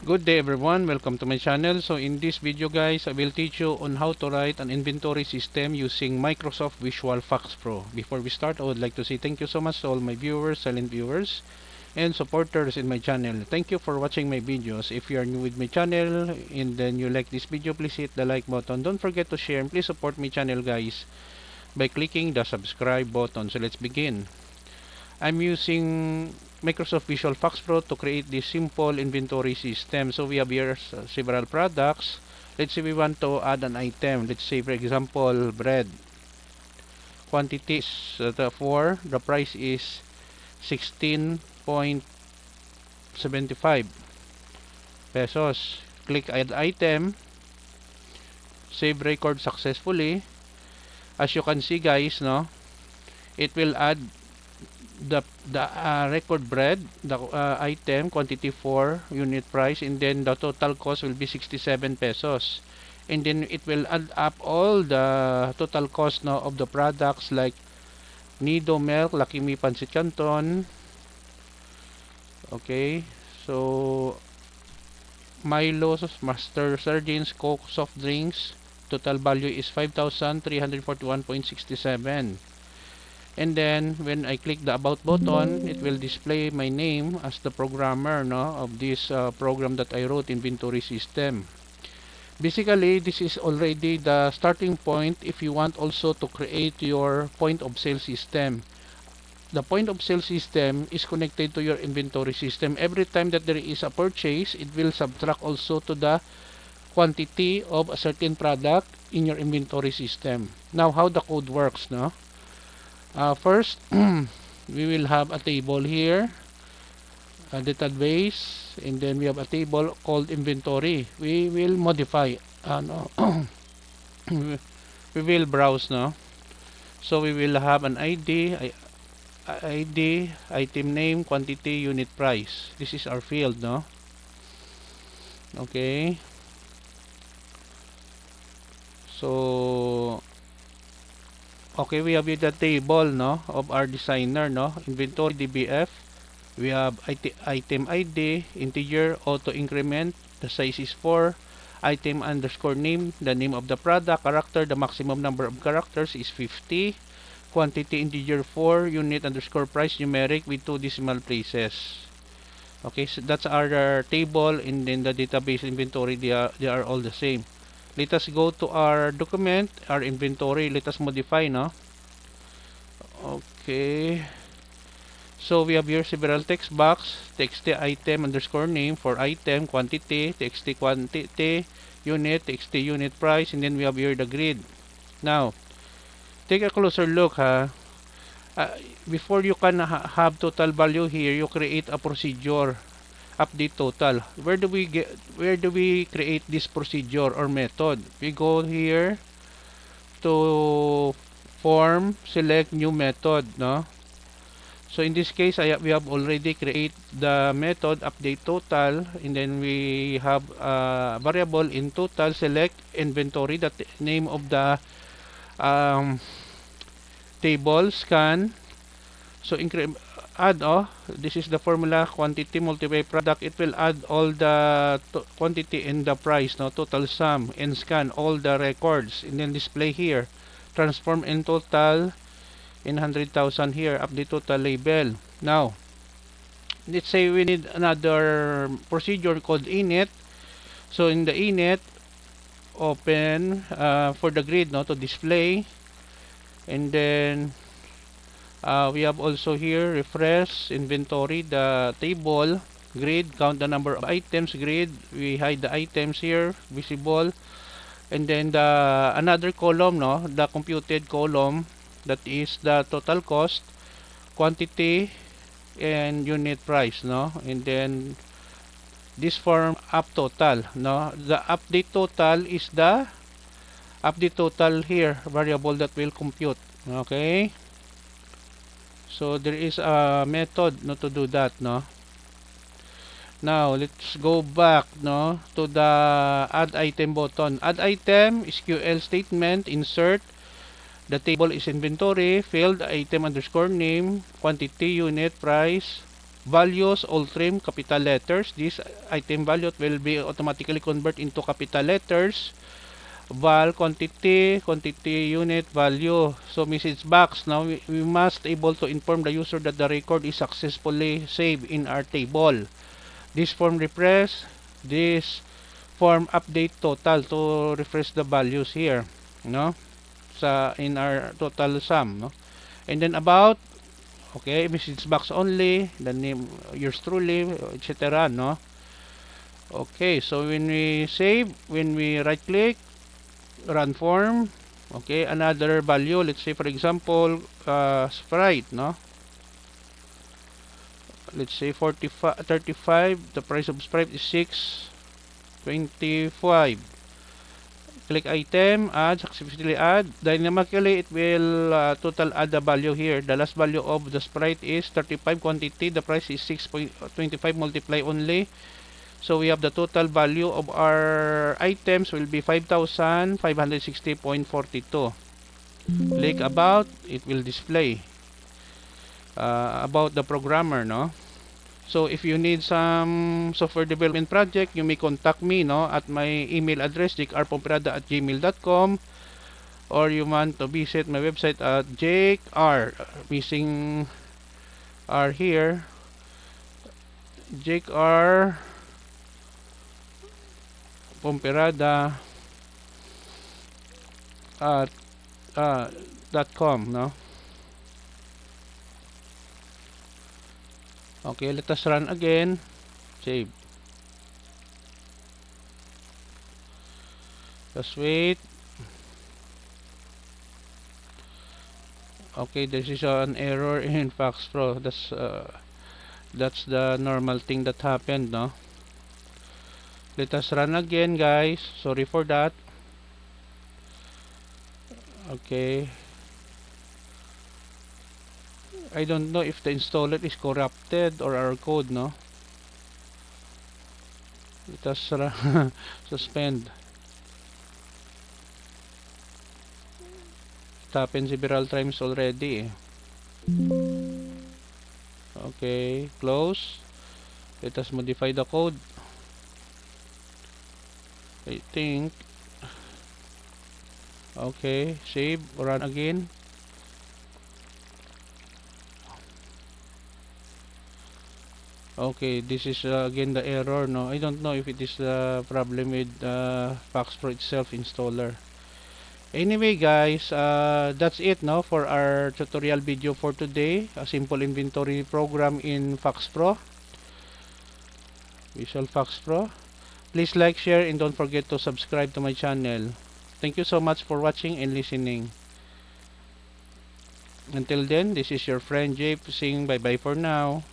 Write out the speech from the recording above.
Good day everyone, welcome to my channel. So in this video guys, I will teach you on how to write an inventory system using Microsoft Visual FoxPro. Before we start, I would like to say thank you so much to all my viewers, silent viewers, and supporters in my channel. Thank you for watching my videos. If you are new with my channel and then you like this video, please hit the like button. Don't forget to share and please support my channel guys by clicking the subscribe button. So let's begin. I'm using Microsoft Visual FoxPro to create this simple inventory system. So we have here several products. Let's say we want to add an item. Let's say for example bread. Quantity is 4. The price is 16.75 pesos. Click add item. Save record successfully. As you can see guys, no, it will add the record bread, the item quantity 4, unit price, and then the total cost will be 67 pesos, and then it will add up all the total cost now of the products like Nido milk, Lucky Me Pancit Canton. Okay, so Milo, Master Sardines, Coke, soft drinks, total value is 5,341.67. And then when I click the about button, it will display my name as the programmer, no, of this program that I wrote, inventory system. Basically this is already the starting point if you want also to create your point of sale system. The point of sale system is connected to your inventory system. Every time that there is a purchase, it will subtract also to the quantity of a certain product in your inventory system. Now how the code works, no? First, we will have a table here, a database, and then we have a table called inventory. We will modify, no, we will browse, no. So we will have an ID, item name, quantity, unit price. This is our field, no. Okay. So okay, we have here the table, no, of our designer, no, inventory DBF. We have item ID, integer, auto increment, the size is 4, item underscore name, the name of the product, character, the maximum number of characters is 50, quantity integer 4, unit underscore price numeric with 2 decimal places. Okay, so that's our table, and then the database inventory, they are all the same. Let us go to our document, our inventory. Let us modify, no? Okay. So we have here several text box, txt item underscore name for item, quantity, txt quantity, unit, txt unit price, and then we have here the grid. Now, take a closer look, ha. Before you can have total value here, you create a procedure. Update total. Where do we create this procedure or method? We go here to form, select new method, no. So in this case we have already create the method update total, and then we have a variable in total, select inventory, the name of the table, scan. So add, this is the formula, quantity multiply product. It will add all the quantity and the price, no, total sum, and scan all the records, and then display here, transform in total in 100,000 here, update total label. Now let's say we need another procedure called init. So in the init, open for the grid, no, to display, and then we have also here refresh inventory, the table, grid, count the number of items, grid, we hide the items here, visible, and then the another column, no, the computed column, that is the total cost, quantity, and unit price, no, and then this form up total, no. The update total is the update total here, variable that will compute. Okay, so there is a method, no, to do that, no. Now let's go back, no, to the add item button. Add item, SQL statement, insert, the table is inventory, field, item underscore name, quantity, unit price, values, all trim, capital letters. This item value will be automatically convert into capital letters. Val, quantity, quantity unit, value. So message box. Now we must able to inform the user that the record is successfully saved in our table. This form refresh, this form update total to refresh the values here, no? Sa in our total sum, no? And then about, okay, message box only, the name, yours truly, etc., no? Okay, so when we save, when we right click, run form, okay, another value, let's say for example, sprite, no? Let's say 45, 35, the price of sprite is 6.25. Click item, add, successfully add. Dynamically, it will total add the value here. The last value of the sprite is 35 quantity. The price is 6.25 multiply only. So we have the total value of our items will be 5,560.42. Click about, it will display about the programmer, no? So if you need some software development project, you may contact me, no, at my email address jakerpomperada@gmail.com, or you want to visit my website at jaker, missing r here, jakerpomperada at .com, no? Okay, let us run again. Save. Just wait. Okay, this is an error in FoxPro. That's the normal thing that happened, no? Let us run again, guys. Sorry for that. Okay. I don't know if the installer is corrupted or our code, no? Let us suspend. It happened several times already. Okay, close. Let us modify the code. I think. Okay, save, run again. Okay, this is again the error, no? I don't know if it is the problem with FoxPro itself installer. Anyway, guys, that's it, no, for our tutorial video for today. A simple inventory program in FoxPro, Visual FoxPro. Please like, share, and don't forget to subscribe to my channel. Thank you so much for watching and listening. Until then, this is your friend Jay saying bye bye for now.